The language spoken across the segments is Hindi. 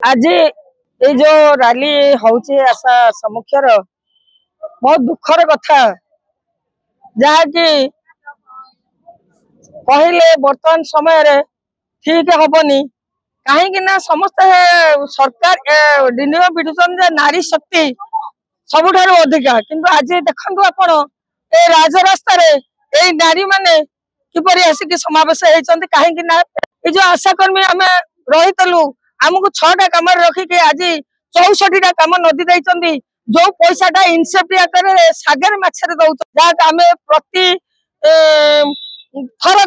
आज ये जो रैली होची आशा समुख्यर बहुत दुखर कथा जहाँकि कहले बर्तमान समय रे ठीक हबनी कहीं ना समस्त सरकार डिनियो बिडुसन नारी शक्ति सबुठारु अधिका किंतु आज देखंतु आपण ए राजरास्ता रे ए नारी माने किपरि आसिक समावेश होइचंती कहीं ना ए जो आशाकर्मी आमे रहितलु आमको 6टा काम रखिके आज 64टा काम नदी देइचंती जो पैसाटा इनसेप्ट आकर सागर माछरे दउछ जाक आमे प्रति थर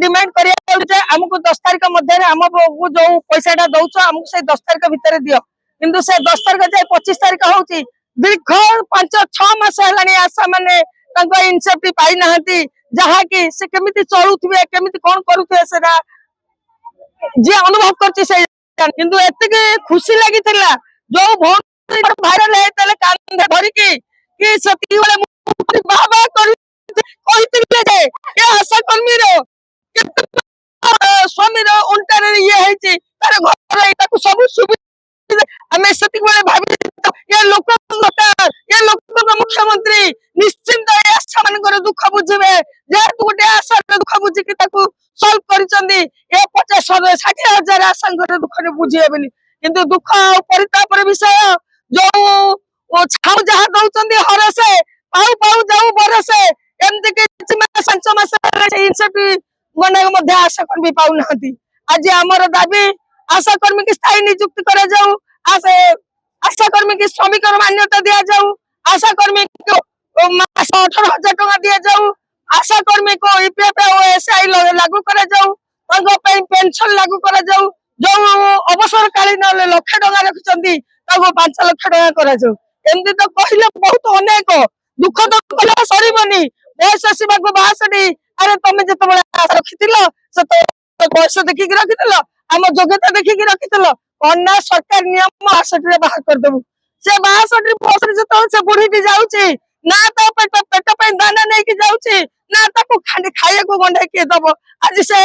डिमांड करिया आमको 10 तारिख मध्य आमको जो पैसाटा दउछ आमको से 10 तारिख भितर दियो किंतु से 10 तारिख जाए 25 तारिख होउची दीर्घ 5-6 मास हेलानी आशा माने तांको इनसेप्ट पाई नाहंती जहा कि से केमिति चलुथबे केमिति कोन करूथे सेरा जे अनुभव करछि से किंतु एतके खुशी लगी जो भाइराल होते कांधे धरिकी कि सती बेले बाबा आशा कर्मी स्वामी उल्टा ये सब सुविधा आम से भावी ये लोक ये लोक मुख्यमंत्री निश्चिंत आशा मान दुख बुझे जेहेतु गोटे आशा दुख बुझिकी सल्व कर 50-60 हजार आशा दुख बुझे किंतु दुख परिताप विषय जो छाऊ जहाँ दौरान हरसे पाऊ पाऊ जाऊ बरसे एमती गणे आशा कर्मी पाऊ ना आज आमर दाबी आशा कर्मी की स्थायी नियुक्ति कर आशा कर्मी की श्रमिक मान्यता दि जाऊ आशा कर्मी को 18,000 टका दि जाऊ आशा कर्मी को ईपीएफ और एसआई लागू कर पेंशन लागू कर जो अवसरकालीन 1 लाख टका रखिंट 5 लाख टका करमती तो कहले बहुत अनेक दुख तो कले सरबनी बयस आसवा 62 अरे तुम जो आशा रखी बयस देखिक रखी आम योग्यता देखिक रखी अन्ना सरकार नियम 62 बाहर करदेबू से 62 बस जो बुढ़ी जाऊँगी ना तो पेट दाना नहीं जाऊँगी ना खाया को गंढे किए दब आज से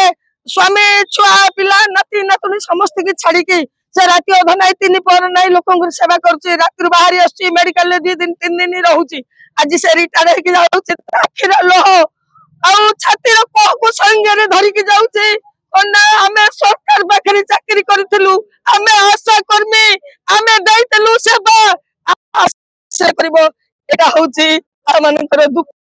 स्वामी छुआ पिला नाती नातुनी समस्त की छाड़ी से राति अध नाई 3 पहर नाई लोक सेवा कर राति बाहरी आसुची मेडिकल 2 दिन 3 दिन रोचे आज से रिटायर आखिर लह आउ छातीर कहू संगे धरिकी जाऊँगी आम सरकार पाखे चाकरी करूँ आम आशा कर्मी आम देलु सेवा से कर दुख।